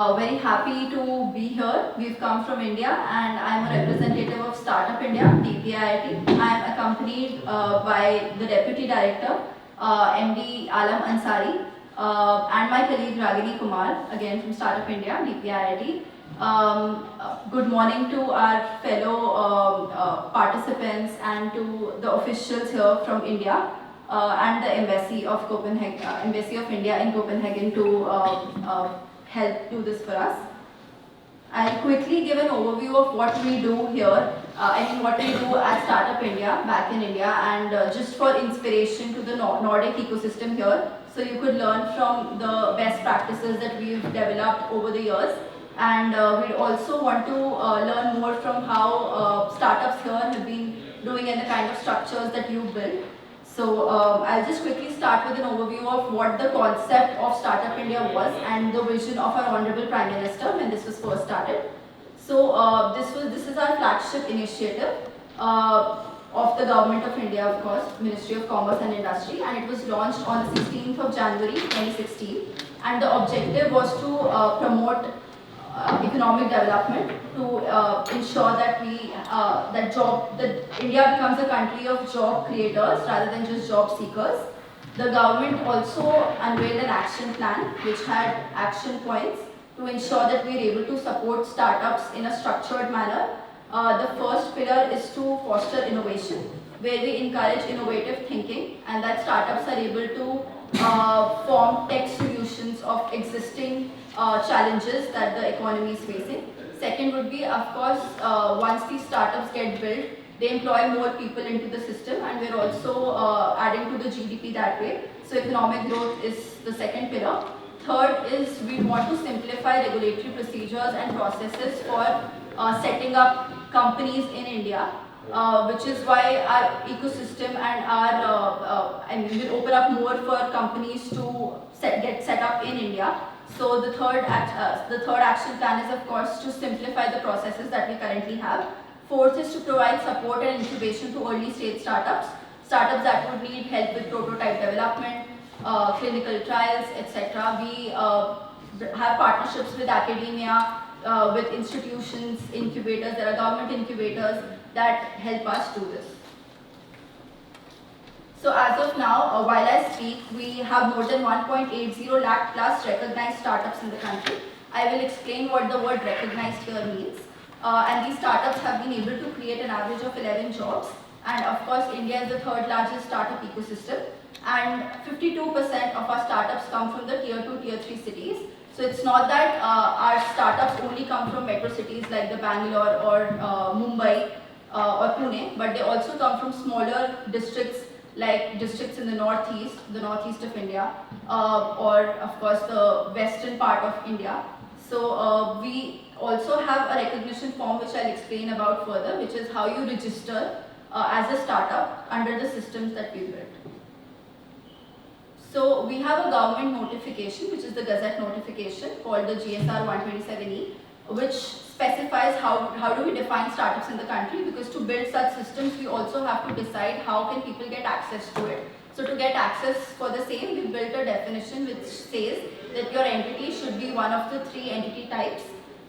Very happy to be here. We've come from India and I'm a representative of Startup India, DPIIT. I'm accompanied by the Deputy Director, MD Alam Ansari, and my colleague Ragini Kumar, again from Startup India, DPIIT. Good morning to our fellow participants and to the officials here from India and the Embassy of Copenhagen, Embassy of India in Copenhagen to help do this for us. I'll quickly give an overview of what we do here, what we do at Startup India, back in India, and just for inspiration to the Nordic ecosystem here. So you could learn from the best practices that we've developed over the years. And we also want to learn more from how startups here have been doing and the kind of structures that you've built. So I'll just quickly start with an overview of what the concept of Startup India was and the vision of our Honorable Prime Minister when this was first started. So this is our flagship initiative of the Government of India, of course, Ministry of Commerce and Industry, and it was launched on the 16th of January 2016. And the objective was to promote economic development, to ensure that India becomes a country of job creators rather than just job seekers. The government also unveiled an action plan which had action points to ensure that we are able to support startups in a structured manner. The first pillar is to foster innovation, where we encourage innovative thinking and that startups are able to form tech solutions of existing challenges that the economy is facing. Second would be, of course, once these startups get built, they employ more people into the system, and we're also adding to the GDP that way. So economic growth is the second pillar. Third is we want to simplify regulatory procedures and processes for setting up companies in India. Which is why our ecosystem and we'll open up more for companies to get set up in India. So the third action plan is, of course, to simplify the processes that we currently have. Fourth is to provide support and incubation to early stage startups that would need help with prototype development, clinical trials, etc. We have partnerships with academia, with institutions, incubators. There are government incubators that help us do this. So as of now, while I speak, we have more than 1.80 lakh plus recognized startups in the country. I will explain what the word recognized here means. And these startups have been able to create an average of 11 jobs. And of course, India is the third largest startup ecosystem. And 52% of our startups come from the tier 2, tier 3 cities. So it's not that our startups only come from metro cities like the Bangalore or Mumbai or Pune, but they also come from smaller districts like districts in the northeast of India, or of course the western part of India. So we also have a recognition form which I'll explain about further, which is how you register as a startup under the systems that we built. So we have a government notification, which is the Gazette notification called the GSR 127E, which specifies how do we define startups in the country, because to build such systems, we also have to decide how can people get access to it. So to get access for the same, we built a definition which says that your entity should be one of the three entity types,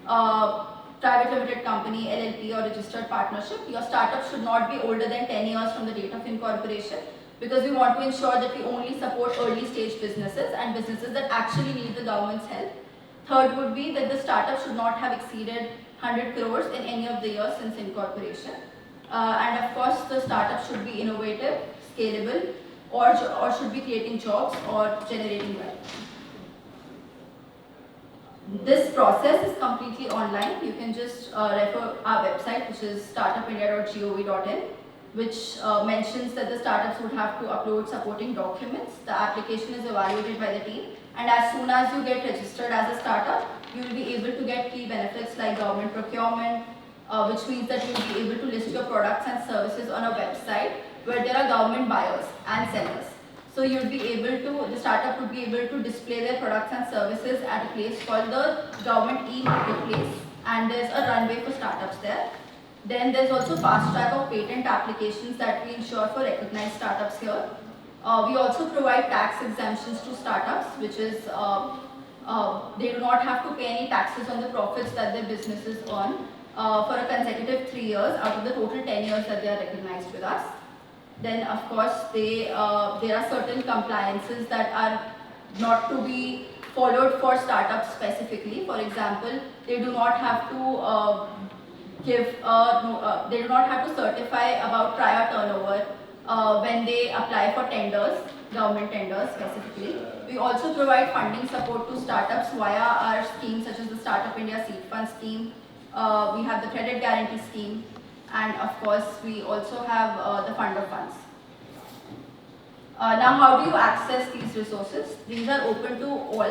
private limited company, LLP or registered partnership. Your startup should not be older than 10 years from the date of incorporation, because we want to ensure that we only support early stage businesses and businesses that actually need the government's help. Third would be that the startup should not have exceeded 100 crores in any of the years since incorporation. And of course, the startup should be innovative, scalable, or should be creating jobs or generating wealth. This process is completely online. You can just refer our website, which is startupindia.gov.in, which mentions that the startups would have to upload supporting documents. The application is evaluated by the team, and as soon as you get registered as a startup, you will be able to get key benefits like government procurement, which means that you will be able to list your products and services on a website where there are government buyers and sellers. So you'll be able to, the startup would be able to display their products and services at a place called the government e-marketplace, and there's a runway for startups there. Then there's also fast track of patent applications that we ensure for recognized startups here. We also provide tax exemptions to startups, which is They do not have to pay any taxes on the profits that their businesses earn for a consecutive 3 years out of the total 10 years that they are recognized with us. Then of course there are certain compliances that are not to be followed for startups specifically. For example, they do not have to they do not have to certify about prior turnover when they apply for tenders, government tenders specifically. We also provide funding support to startups via our schemes such as the Startup India Seed Fund scheme. We have the credit guarantee scheme, and of course we also have the fund of funds. Now, how do you access these resources? These are open to all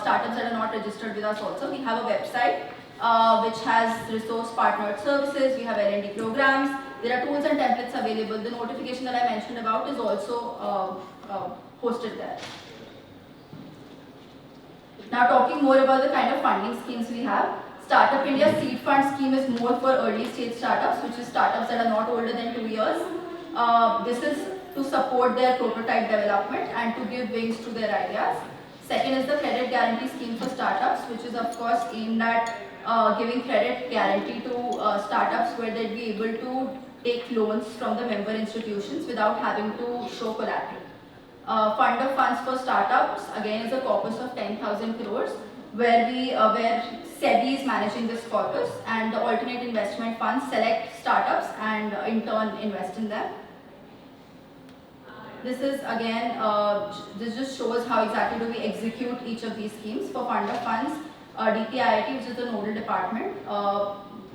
startups that are not registered with us also. We have a website which has resource partnered services. We have L&D programs. There are tools and templates available. The notification that I mentioned about is also hosted there. Now, talking more about the kind of funding schemes we have. Startup India Seed Fund scheme is more for early stage startups, which is startups that are not older than 2 years. This is to support their prototype development and to give wings to their ideas. Second is the credit guarantee scheme for startups, which is of course aimed at giving credit guarantee to startups where they'll be able to take loans from the member institutions without having to show collateral. Fund of funds for startups again is a corpus of 10,000 crores where SEBI is managing this corpus, and the alternate investment funds select startups and in turn invest in them. This is again, this just shows how exactly do we execute each of these schemes. For fund of funds, DPIIT, which is the nodal department,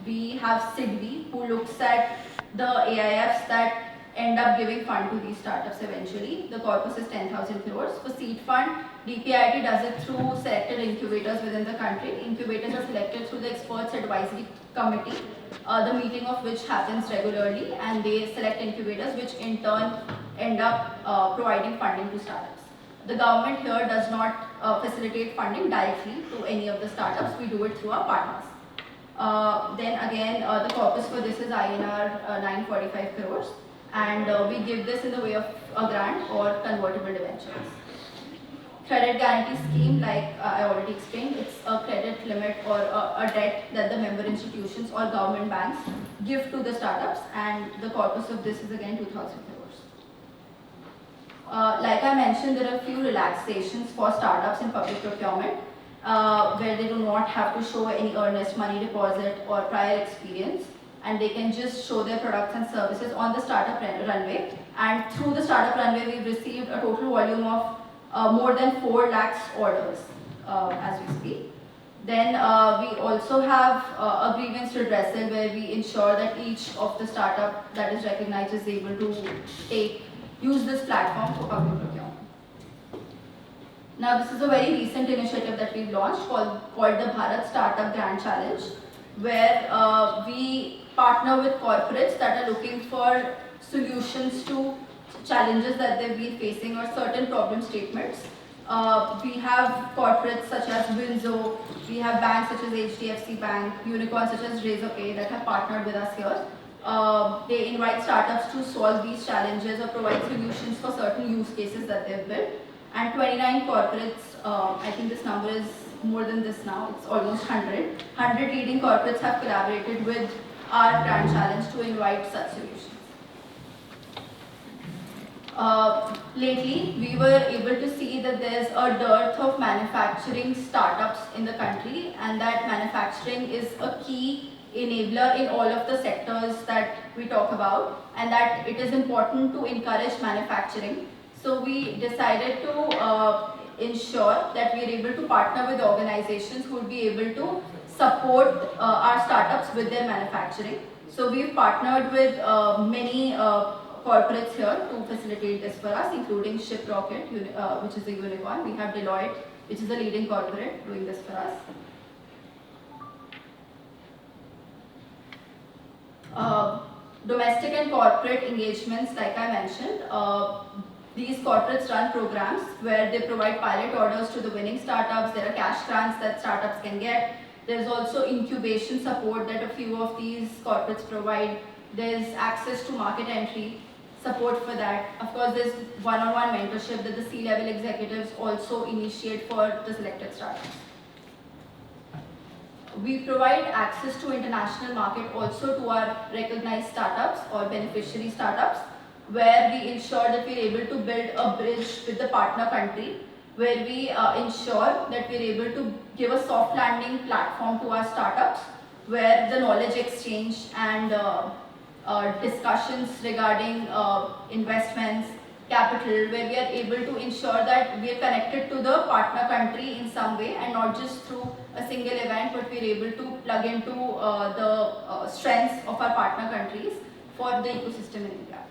we have SIDBI, who looks at the AIFs that end up giving fund to these startups eventually. The corpus is 10,000 crores. For seed fund, DPIIT does it through selected incubators within the country. Incubators are selected through the experts advisory committee, the meeting of which happens regularly, and they select incubators which in turn end up providing funding to startups. The government here does not facilitate funding directly to any of the startups. We do it through our partners. Then again, the corpus for this is INR 945 crores, and we give this in the way of a grant or convertible debentures. Credit guarantee scheme, like I already explained, it's a credit limit or a debt that the member institutions or government banks give to the startups, and the corpus of this is again 2,000 crores. Like I mentioned, there are a few relaxations for startups in public procurement where they do not have to show any earnest money deposit or prior experience, and they can just show their products and services on the startup runway. And through the startup runway, we've received a total volume of more than 4 lakhs orders as we speak. Then we also have a grievance redressal where we ensure that each of the startup that is recognized is able to use this platform for public procurement. Now, this is a very recent initiative that we've launched called the Bharat Startup Grand Challenge, where we partner with corporates that are looking for solutions to challenges that they've been facing or certain problem statements. We have corporates such as Winzo, we have banks such as HDFC Bank, unicorns such as Razorpay that have partnered with us here. They invite startups to solve these challenges or provide solutions for certain use cases that they've built. And 29 corporates, I think this number is more than this now, it's almost 100. 100 leading corporates have collaborated with our Grand Challenge to invite such solutions. Lately, we were able to see that there's a dearth of manufacturing startups in the country, and that manufacturing is a key enabler in all of the sectors that we talk about, and that it is important to encourage manufacturing. So we decided to ensure that we are able to partner with organizations who will be able to support our startups with their manufacturing. So we've partnered with many corporates here to facilitate this for us, including Shiprocket, which is a unicorn. We have Deloitte, which is a leading corporate, doing this for us. Domestic and corporate engagements, like I mentioned, these corporates run programs where they provide pilot orders to the winning startups. There are cash grants that startups can get. There's also incubation support that a few of these corporates provide. There's access to market entry. support for that. Of course, there's one-on-one mentorship that the C-level executives also initiate for the selected startups. We provide access to international market also to our recognized startups or beneficiary startups, where we ensure that we're able to build a bridge with the partner country, where we ensure that we're able to give a soft landing platform to our startups, where the knowledge exchange and discussions regarding investments, capital, where we are able to ensure that we are connected to the partner country in some way and not just through a single event, but we are able to plug into the strengths of our partner countries for the ecosystem in India.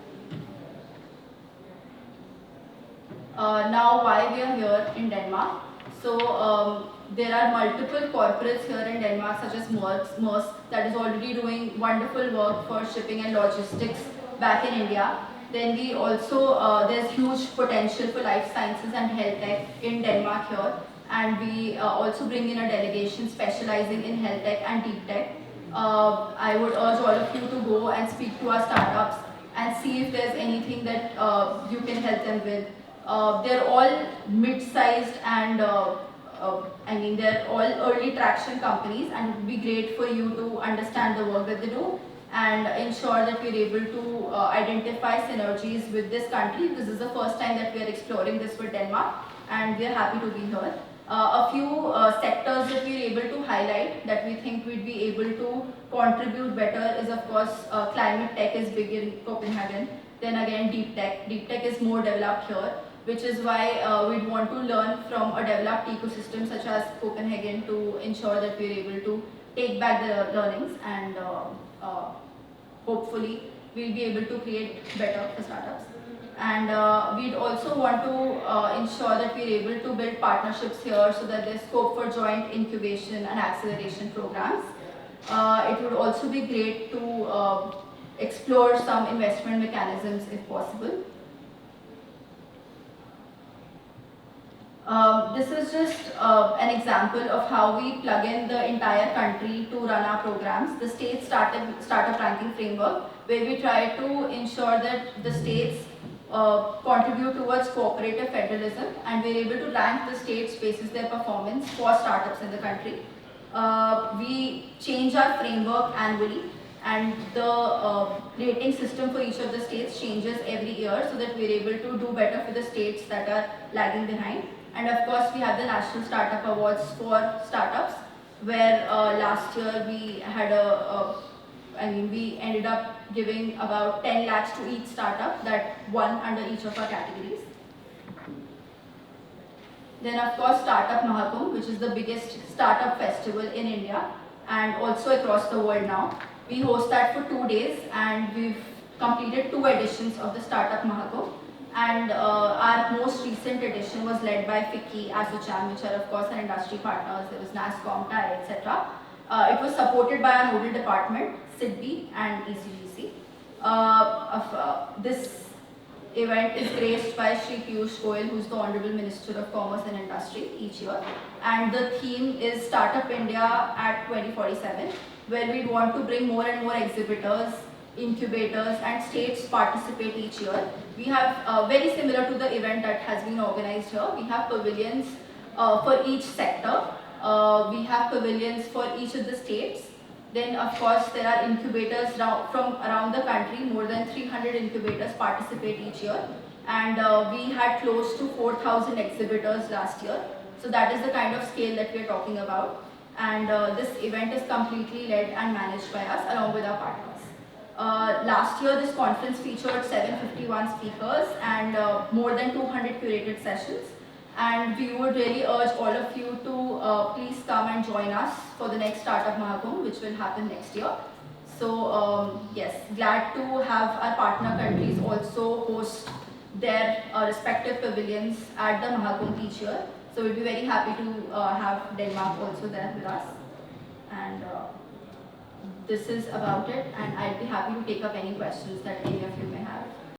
Now, why we are here in Denmark? So there are multiple corporates here in Denmark, such as Maersk, that is already doing wonderful work for shipping and logistics back in India. Then we also, there's huge potential for life sciences and health tech in Denmark here. And we also bring in a delegation specializing in health tech and deep tech. I would urge all of you to go and speak to our startups and see if there's anything that you can help them with. They're all mid-sized and they're all early traction companies, and it would be great for you to understand the work that they do and ensure that we're able to identify synergies with this country. This is the first time that we are exploring this with Denmark, and we are happy to be here. A few sectors that we're able to highlight that we think we'd be able to contribute better is, of course, climate tech is big in Copenhagen. Then again, deep tech. Deep tech is more developed here, which is why we'd want to learn from a developed ecosystem such as Copenhagen to ensure that we're able to take back the learnings and hopefully we'll be able to create better for startups. And we'd also want to ensure that we're able to build partnerships here so that there's scope for joint incubation and acceleration programs. It would also be great to explore some investment mechanisms if possible. This is just an example of how we plug in the entire country to run our programs. The state startup ranking framework, where we try to ensure that the states contribute towards cooperative federalism, and we're able to rank the states basis their performance for startups in the country. We change our framework annually, and the rating system for each of the states changes every year so that we're able to do better for the states that are lagging behind. And of course, we have the National Startup Awards for startups, where last year we had we ended up giving about 10 lakhs to each startup that won under each of our categories. Then of course, Startup Mahakumbh, which is the biggest startup festival in India and also across the world now. We host that for 2 days, and we've completed 2 editions of the Startup Mahakumbh. And our most recent edition was led by FICCI, ASSOCHAM, which are of course our industry partners. There was NASSCOM, TIE, etc. It was supported by our nodal department, SIDBI and ECGC. This event is graced by Shri Piyush Goyal, who's the Honorable Minister of Commerce and Industry each year. And the theme is Startup India at 2047, where we want to bring more and more exhibitors, incubators and states participate each year. We have, very similar to the event that has been organized here, we have pavilions for each sector. We have pavilions for each of the states. Then of course there are incubators from around the country. More than 300 incubators participate each year. And we had close to 4,000 exhibitors last year. So that is the kind of scale that we are talking about. And this event is completely led and managed by us along with our partners. Last year, this conference featured 751 speakers and more than 200 curated sessions. And we would really urge all of you to please come and join us for the next Startup Mahakumbh, which will happen next year. So yes, glad to have our partner countries also host their respective pavilions at the Mahakumbh each year. So we'll be very happy to have Denmark also there with us. And this is about it, and I'd be happy to take up any questions that any of you may have.